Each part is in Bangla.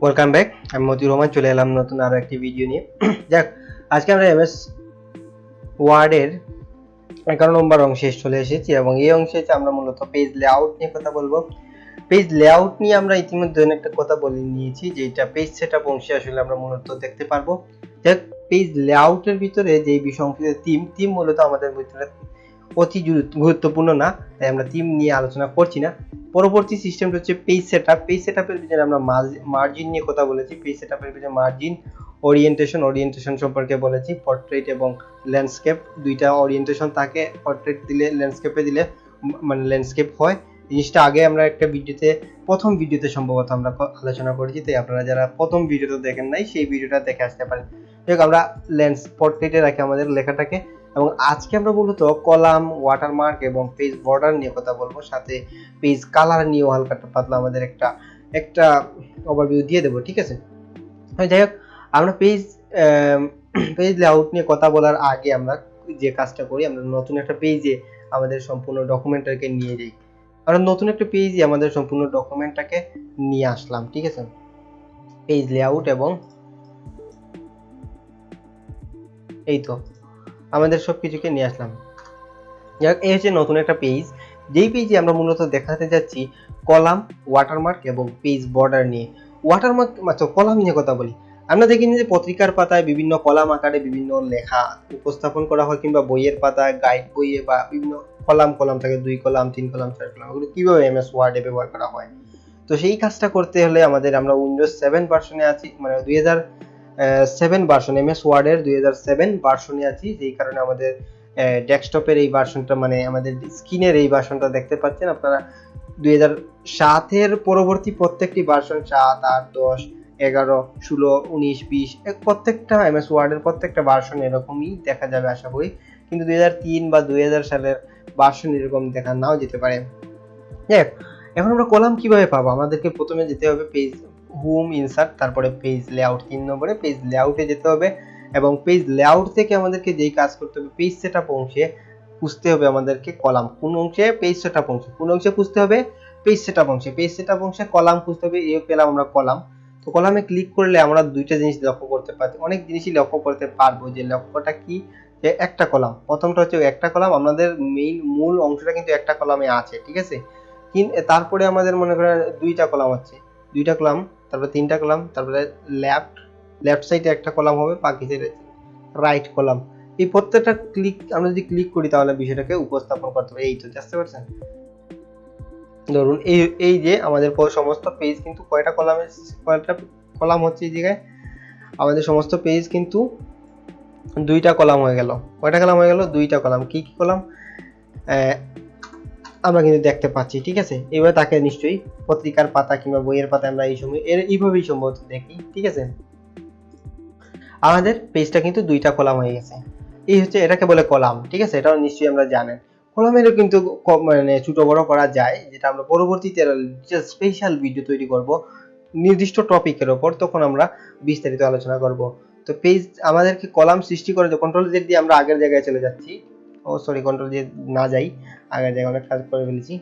Welcome back. আমি মতিউর রহমান চলে এলাম নতুন আরো একটি ভিডিও নিয়ে। যাক, আজকে আমরা এমএস ওয়ার্ডের 11 নম্বর অংশে চলে এসেছি এবং এই অংশে আমরা মূলত পেজ লেআউট নিয়ে কথা বলবো। পেজ লেআউট নিয়ে আমরা ইতিমধ্যে অনেকটা কথা বলে নিয়েছি, যেটা পেজ সেটআপ অংশে আসলে আমরা মূলত দেখতে পারবো। যাক, পেজ লেআউটের ভিতরে যে বিষয় অংশ থিম মূলত আমাদের ভিতরে অতি গুরুত্বপূর্ণ না, তাই আমরা থিম নিয়ে আলোচনা করছি না। পরবর্তী সিস্টেমটা হচ্ছে পেজ সেটআপ। পেজ সেটআপের ভিতরে আমরা মার্জিন নিয়ে কথা বলেছি। পেজ সেটআপের ভিতরে মার্জিন, ওরিয়েন্টেশন সম্পর্কে বলেছি। পোর্ট্রেট এবং ল্যান্ডস্কেপ দুইটা ওরিয়েন্টেশন থাকে। পোর্ট্রেট দিলে, ল্যান্ডস্কেপে দিলে মানে ল্যান্ডস্কেপ হয়। জিনিসটা আগে আমরা একটা ভিডিওতে, প্রথম ভিডিওতে সম্ভবত আমরা আলোচনা করেছি, তাই আপনারা যারা প্রথম ভিডিওটা দেখেন নাই সেই ভিডিওটা দেখে আসতে পারেন। যাই হোক, আমরা পোর্ট্রেটে রাখি আমাদের লেখাটাকে এবং আজকে আমরা মূলত কলাম, ওয়াটারমার্ক এবং পেজ বর্ডার নিয়ে কথা বলবো, সাথে পেজ কালার নিয়েও হালকা পাতলা আমাদের একটা ওভারভিউ দিয়ে দেবো, ঠিক আছে? যাই হোক, আমরা পেজ লেআউট নিয়ে কথা বলার আগে আমরা যে কাজটা করি, আমরা নতুন একটা পেজে আমাদের সম্পূর্ণ ডকুমেন্টটাকে নিয়ে যাই। আমরা নতুন একটা পেজে আমাদের সম্পূর্ণ ডকুমেন্টটাকে নিয়ে আসলাম, ঠিক আছে? পেজ লেআউট এবং এই তো আমাদের সবকিছুকে নিয়ে আসলাম। যাক, এই হচ্ছে নতুন একটা পেজ, যেই পেজে আমরা মূলত দেখাতে যাচ্ছি কলাম, ওয়াটারমার্ক এবং পেজ বর্ডার নিয়ে। ওয়াটারমার্ক কলাম নিয়ে কথা বলি। আমরা দেখিনি যে পত্রিকার পাতায় বিভিন্ন কলাম আকারে বিভিন্ন লেখা উপস্থাপন করা হয়, কিংবা বইয়ের পাতায়, গাইড বইয়ে বা বিভিন্ন কলাম থাকে, 2 কলাম, 3 কলাম, 4 কলাম, এগুলো কিভাবে এমএস ওয়ার্ডে ব্যবহার করা হয়। তো সেই কাজটা করতে হলে আমরা উইন্ডোজ 7 ভার্সনে আছি, মানে 2007 ভার্সন, এমএস ওয়ার্ডের 2007 ভার্সনে আছি, যেই কারণে আমাদের ডেস্কটপের এই ভার্সনটা, মানে আমাদের স্ক্রিনের এই ভার্সনটা দেখতে পাচ্ছেন আপনারা। 2007 এর পরবর্তী প্রত্যেকটি ভার্সন, 7, 8, 10, 11, 16, 19, 20, প্রত্যেকটা এমএস ওয়ার্ডের প্রত্যেকটা ভার্সন এরকমই দেখা যাবে আশা করি। কিন্তু 2003 বা 2000 সালের ভার্সন এরকম দেখা নাও যেতে পারে। দেখ, এখন আমরা কলাম কিভাবে পাবো? আমাদেরকে প্রথমে যেতে হবে পেজ হোম, ইনসার্ট, তারপরে পেজ লেআউট, 3 নম্বরে পেজ লেআউটে যেতে হবে এবং পেজ লেআউট থেকে আমাদেরকে যেই কাজ করতে হবে, পেজ সেটআপ অংশে খুঁজতে হবে আমাদেরকে কলাম। কোন অংশে? পেজ সেটআপ অংশে। কোন অংশে খুঁজতে হবে? পেজ সেটআপ অংশে। পেজ সেটআপ অংশে কলাম খুঁজতে হবে। এই পেলাম আমরা কলাম। তো কলামে ক্লিক করলে আমরা দুইটা জিনিস লক্ষ্য করতে পারি, অনেক জিনিসই লক্ষ্য করতে পারবো। যে লক্ষ্যটা কি? যে একটা কলাম, প্রথমটা হচ্ছে একটা কলাম, আমাদের মূল অংশটা কিন্তু একটা কলামে আছে, ঠিক আছে? তারপরে আমাদের মনে করেন দুইটা কলাম আছে, দুইটা কলাম, তারপরে তিনটা কলাম, তারপরে লেফট সাইডে একটা কলাম হবে, বাকি সাইডে রাইট কলাম। এই প্রত্যেকটা আমরা যদি ক্লিক করি তাহলে বিষয়টাকে উপস্থাপন করতে পারি। এই তো বুঝতে পারছেন? ধরুন এই যে আমাদের সমস্ত পেজ কিন্তু কয়টা কলাম হচ্ছে এই জায়গায়, আমাদের সমস্ত পেজ কিন্তু দুইটা কলাম হয়ে গেল। কয়টা কলাম হয়ে গেল? দুইটা কলাম। কি কি কলাম আমরা কিন্তু দেখতে পাচ্ছি, ঠিক আছে? এবার তাকে নিশ্চয়ই পত্রিকার পাতা কিংবা বইয়ের পাতা আমরা এই সময় এইভাবেই সম্ভবত দেখি, ঠিক আছে? আমাদের পেজটা কিন্তু দুইটা কলাম হয়ে গেছে। এই হচ্ছে, এটাকে বলে কলাম, ঠিক আছে? এটাও নিশ্চয়ই আমরা জানেন। কলামেরও কিন্তু মানে ছোট বড় করা যায়, যেটা আমরা পরবর্তীতে স্পেশাল ভিডিও তৈরি করব নির্দিষ্ট টপিকের ওপর, তখন আমরা বিস্তারিত আলোচনা করব। তো পেজ আমাদেরকে কলাম সৃষ্টি করে, কন্ট্রোল জেড দিয়ে আমরা আগের জায়গায় চলে যাচ্ছি। ও সরি, কন্ট্রোল জেড না যাই, আগের জায়গায় অনেক কাজ করে ফেলেছি।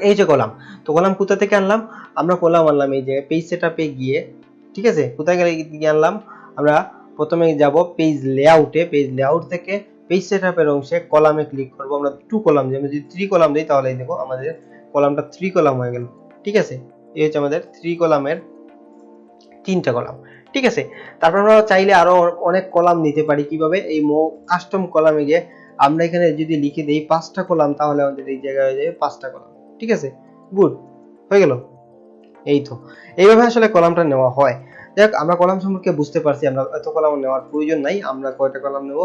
এই যে কলাম, তো কলাম কোথা থেকে আনলাম? আমরা কলাম আনলাম এই যে পেজ সেটআপে গিয়ে, ঠিক আছে? কোথায় গিয়ে আনলাম? আমরা প্রথমে যাব পেজ লেআউটে। পেজ লেআউট থেকে পেজ সেটআপের অংশে কলামে ক্লিক করব। আমরা 2 কলাম দিই, আমরা যদি 3 কলাম দিই তাহলে দেখো আমাদের কলামটা 3 কলাম হয়ে গেল, ঠিক আছে? এই হচ্ছে আমাদের 3 কলামের 3টা কলাম, ঠিক আছে? তারপর আমরা চাইলে আরো অনেক কলাম নিতে পারি। কিভাবে? এই কাস্টম কলামে গিয়ে আমরা এখানে যদি লিখে দেই 5টা কলাম, তাহলে আমাদের এই জায়গায় হয়ে যাবে 5টা কলাম, ঠিক আছে? গুড, হয়ে গেল। এই তো এইভাবে আসলে কলামটা নেওয়া হয়। যাক, আমরা কলাম সম্পর্কে বুঝতে পারছি, আমরা এত কলাম নেওয়ার প্রয়োজন নাই। আমরা কয়টা কলাম নেব?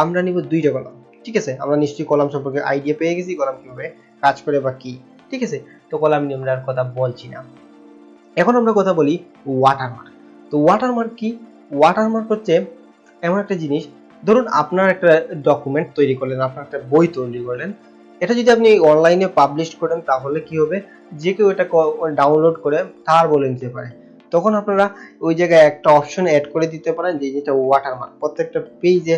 আমরা নিব 2টা কলাম, ঠিক আছে? আমরা নিশ্চয়ই কলাম সম্পর্কে আইডিয়া পেয়ে গেছি, কলাম কিভাবে কাজ করে বা কি, ঠিক আছে? তো কলাম নিয়ে আমরা আর কথা বলছি না। এখন আমরা কথা বলি ওয়াটারমার্ক। তো ওয়াটারমার্ক কি? ওয়াটারমার্ক হচ্ছে এমন একটা জিনিস, ধরুন আপনার একটা ডকুমেন্ট তৈরি করলেন, আপনার একটা বই তৈরি করলেন, এটা যদি আপনি অনলাইনে পাবলিশ করেন তাহলে কি হবে? যে কেউ এটা ডাউনলোড করে তার বলে নিতে পারে। তখন আপনারা ওই জায়গায় একটা অপশন অ্যাড করে দিতে পারেন, যেটা ওয়াটারমার্ক। প্রত্যেকটা পেজে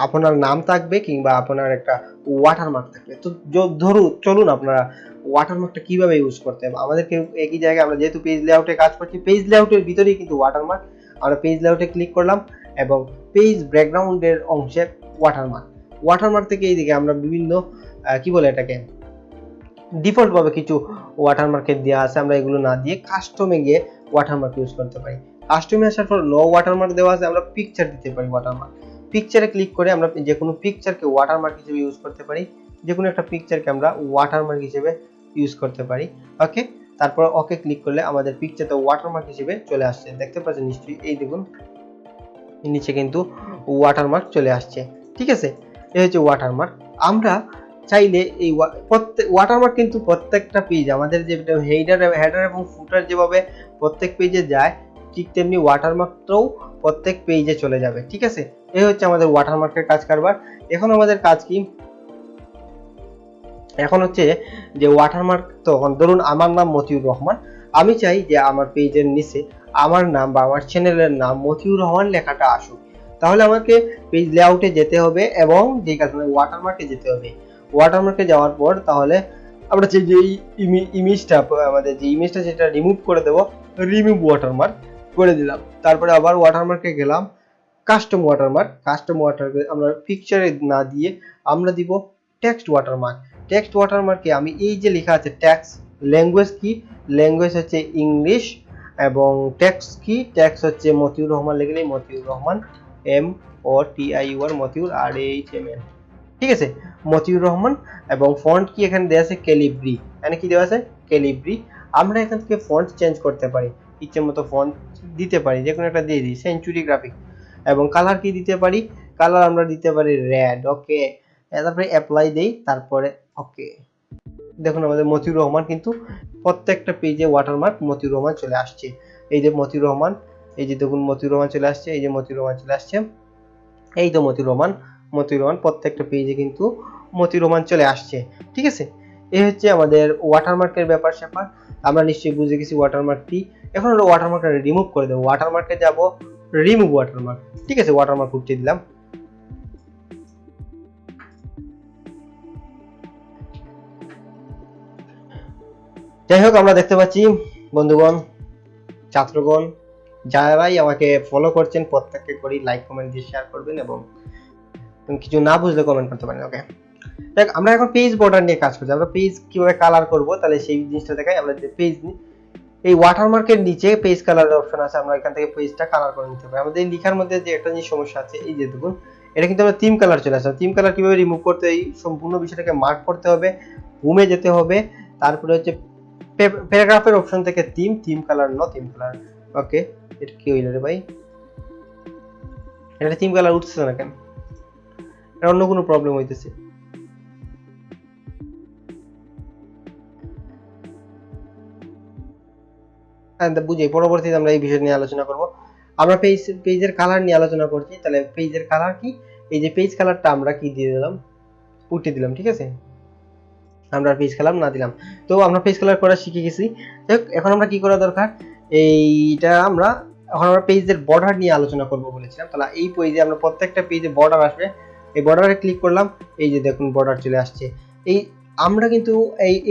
আপনার নাম থাকবে কিংবা আপনার একটা ওয়াটারমার্ক থাকবে। তো চলুন আপনারা ওয়াটারমার্কটা কিভাবে ইউজ করতে হবে। আমাদেরকে একই জায়গায় আমরা যেহেতু পেজ লেআউটে কাজ করছি, পেজ লেআউটের ভিতরেই কিন্তু ওয়াটারমার্ক। আমরা পেজ লেআউটে ক্লিক করলাম এবং পেজ ব্যাকগ্রাউন্ডের অংশে ওয়াটারমার্ক থেকে এইদিকে আমরা বিভিন্ন কি বলে এটাকে ডিফল্ট ভাবে কিছু ওয়াটারমার্কের দেওয়া আছে, আমরা এগুলো না দিয়ে কাস্টমে গিয়ে ওয়াটারমার্ক ইউজ করতে পারি। কাস্টমে আসার পর নো ওয়াটারমার্ক দেওয়া আছে, আমরা পিকচার দিতে পারি ওয়াটারমার্ক। পিকচারে ক্লিক করে আমরা যে কোনো পিকচারকে ওয়াটারমার্ক হিসেবে ইউজ করতে পারি, যে কোনো একটা পিকচারকে আমরা ওয়াটারমার্ক হিসেবে ইউজ করতে পারি। ওকে, তারপর ওকে ক্লিক করলে আমাদের পিকচারটা ওয়াটারমার্ক হিসেবে চলে আসছে, দেখতে পাচ্ছেন নিশ্চয়ই। এই দেখুন নিচে কিন্তু ওয়াটারমার্ক চলে আসছে, ঠিক আছে। এই হচ্ছে ওয়াটারমার্ক। আমরা চাইলে এই ওয়াটারমার্ক কিন্তু প্রত্যেকটা পেজ আমাদের যে হেডার এবং ফুটার যেভাবে প্রত্যেক পেজে যায়, ঠিক তেমনি ওয়াটারমার্কটাও প্রত্যেক পেজে চলে যাবে, ঠিক আছে। এই হচ্ছে আমাদের ওয়াটারমার্কের কাজ কারবার। এখন আমাদের কাজ কি, এখন হচ্ছে যে ওয়াটারমার্ক, তখন ধরুন আমার নাম মতিউর রহমান, আমি চাই যে আমার পেজের নিচে আমার নাম বা আমার চ্যানেলের নাম মতিউর রহমান লেখাটা আসুক। তাহলে আমাকে পেজ লেআউটে যেতে হবে এবং যে কারণে ওয়াটারমার্কে যেতে হবে। ওয়াটারমার্কে যাওয়ার পর তাহলে আমরা যে ইমেজটা, আমাদের যে ইমেজটা যেটা রিমুভ করে দেব, রিমুভ ওয়াটারমার্ক করে দিলাম। তারপরে আবার ওয়াটারমার্কে গেলাম, কাস্টম ওয়াটারমার্কে আমরা পিকচারে না দিয়ে আমরা দিব টেক্সট ওয়াটারমার্ক। টেক্সট ওয়াটারমার্কে আমি এই যে লেখা আছে টেক্সট, ল্যাঙ্গুয়েজ কি, ল্যাঙ্গুয়েজ হচ্ছে ইংলিশ, এবং টেক্সট কি, টেক্সট হচ্ছে মতিউর রহমান লিখলেই মতিউর রহমান, MOTIUR, মতিউর RHMN, ঠিক আছে, মতিউর রহমান। এবং ফন্ট কি এখানে দেওয়া আছে ক্যালিব্রি, এখানে কি দেওয়া আছে ক্যালিব্রি। আমরা এখান থেকে ফন্ট চেঞ্জ করতে পারি, ইচ্ছে মতো ফন্ট দিতে পারি, যে কোনো একটা দিয়ে দিই, সেঞ্চুরি গ্রাফিক। এবং কালার কি দিতে পারি, কালার আমরা দিতে পারি রেড। ওকে, তারপরে অ্যাপ্লাই দেই, তারপরে ওকে। দেখুন আমাদের মতিউর রহমান কিন্তু প্রত্যেকটা পেজে ওয়াটারমার্ক মতিউর রহমান চলে আসছে। এই যে মতিউর রহমান, এই যে দেখুন মতিউর রহমান চলে আসছে, এই যে মতিউর রহমান চলে আসছে, এই তো মতিউর রহমান প্রত্যেকটা পেজে কিন্তু মতিউর রহমান চলে আসছে, ঠিক আছে। এই হচ্ছে আমাদের ওয়াটারমার্কের ব্যাপার স্যাপার। আমরা নিশ্চয়ই বুঝে গেছি ওয়াটারমার্ক কি। এখন আমরা ওয়াটারমার্কটা রিমুভ করে দেবো, ওয়াটারমার্কে যাব, রিমুভ ওয়াটারমার্ক, ঠিক আছে। ওয়াটারমার্ক উঠিয়ে দিলাম। যাই হোক, আমরা দেখতে পাচ্ছি বন্ধুগণ, ছাত্রগণ, যারাই আমাকে ফলো করছেন প্রত্যেককে করি লাইক কমেন্ট দিয়ে শেয়ার করবেন, এবং কিছু না বুঝলে কমেন্ট করতে পারেন। ওকে, দেখ আমরা এখন পেজ বর্ডার নিয়ে কাজ করছি। আমরা পেজ কিভাবে কালার করব, তাহলে সেই জিনিসটা দেখাই। আমরা যে পেজ এই ওয়াটারমার্কের নিচে পেজ কালারের অপশন আছে, আমরা এখান থেকে পেজটা কালার করে নিতে পারি। আমাদের লেখার মধ্যে যে একটা জিনিস সমস্যা আছে, এই যে দেখুন এটা কিন্তু আমরা থিম কালার চলে আসছে। থিম কালার কিভাবে রিমুভ করতে, এই সম্পূর্ণ বিষয়টাকে মার্ক করতে হবে, হোমে যেতে হবে, তারপরে হচ্ছে প্যারাগ্রাফের অপশন থেকে থিম কালার, থিম কালার। ওকে, এটা কি হইল রে ভাই, এটা থিম কালার উঠছে না কেন, এটা অন্য কোনো প্রবলেম হইতেছে। বুঝি, পরবর্তীতে আমরা এই বিষয় নিয়ে আলোচনা করব। আমরা পেজের কালার নিয়ে আলোচনা করছি, তাহলে পেজের কালার কি, এই যে পেজ কালারটা আমরা কি দিয়ে দিলাম, উঠিয়ে দিলাম, ঠিক আছে। আমরা পেজ কালার না দিলাম, তো আমরা পেজ কালার করা শিখে গেছি। এখন আমরা কি করা দরকার, এইটা আমরা এখন আমরা পেজের বর্ডার নিয়ে আলোচনা করব বলেছিলাম। তাহলে এই পেজে আমরা প্রত্যেকটা পেজে বর্ডার আসবে, এই বর্ডারে ক্লিক করলাম, এই যে দেখুন বর্ডার চলে আসছে। এই আমরা কিন্তু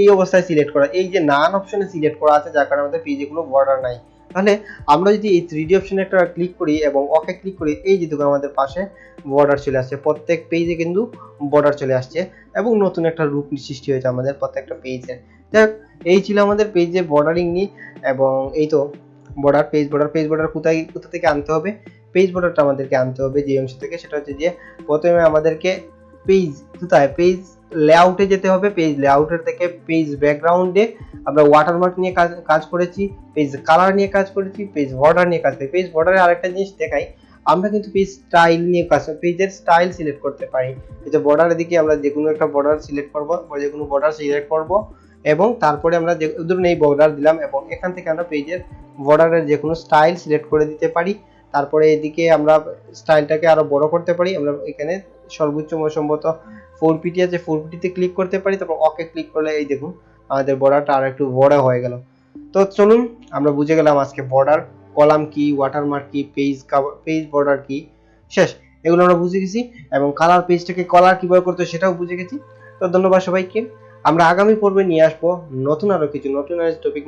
এই অবস্থায় সিলেক্ট করা, এই যে নান অপশনে সিলেক্ট করা আছে, যার কারণে আমাদের পেজে কোনো বর্ডার নাই। তাহলে আমরা যদি এই 3D অপশনে একটা ক্লিক করি এবং ওকে ক্লিক করি, এই যে দেখুন আমাদের পাশে বর্ডার চলে আসছে, প্রত্যেক পেজে কিন্তু বর্ডার চলে আসছে, এবং নতুন একটা রূপ সৃষ্টি হয়েছে আমাদের প্রত্যেকটা পেজের। দেখ, এই ছিল আমাদের পেজের বর্ডারিং নিয়ে। এবং এই তো বর্ডার, পেজ বর্ডার কোথা থেকে আনতে হবে, পেজ বর্ডারটা আমাদেরকে আনতে হবে যে অংশ থেকে, সেটা হচ্ছে যে প্রথমে আমাদেরকে পেজ লেআউটে যেতে হবে। পেজ লেআউটের থেকে পেজ ব্যাকগ্রাউন্ডে আমরা ওয়াটারমার্ক নিয়ে কাজ করেছি, পেজ কালার নিয়ে কাজ করেছি, পেজ বর্ডার নিয়ে কাজ করেছি। পেজ বর্ডারে আরেকটা জিনিস দেখাই, আমরা কিন্তু পেজ স্টাইল নিয়ে কাজ, পেজের স্টাইল সিলেক্ট করতে পারি। এই যে বর্ডারের দিকে আমরা যে কোনো একটা বর্ডার সিলেক্ট করব, যে কোনো বর্ডার সিলেক্ট করব, এবং তারপরে আমরা ধরুন এই বর্ডার দিলাম, এবং এখান থেকে আমরা পেজের বর্ডারের যে কোনো স্টাইল সিলেক্ট করে দিতে পারি। তারপরে এদিকে আমরা স্টাইলটাকে আরো বড় করতে পারি। আমরা এখানে সর্বোচ্চ সম্ভবত 4PT আছে, 4PT ক্লিক করতে পারি। তারপর ওকে ক্লিক করলে এই দেখুন আমাদের বর্ডারটা আরো একটু বড় হয়ে গেল। তো চলুন আমরা বুঝে গেলাম আজকে বর্ডার, কলাম কি, ওয়াটারমার্ক কি, পেজ বর্ডার কি, শেষ, এগুলো আমরা বুঝে গেছি। এবং কালার, পেজটাকে কালার কিভাবে করতে সেটাও বুঝে গেছি। তো ধন্যবাদ সবাইকে। আমরা আগামী পর্বে নিয়ে আসবো নতুন আরো কিছু টপিক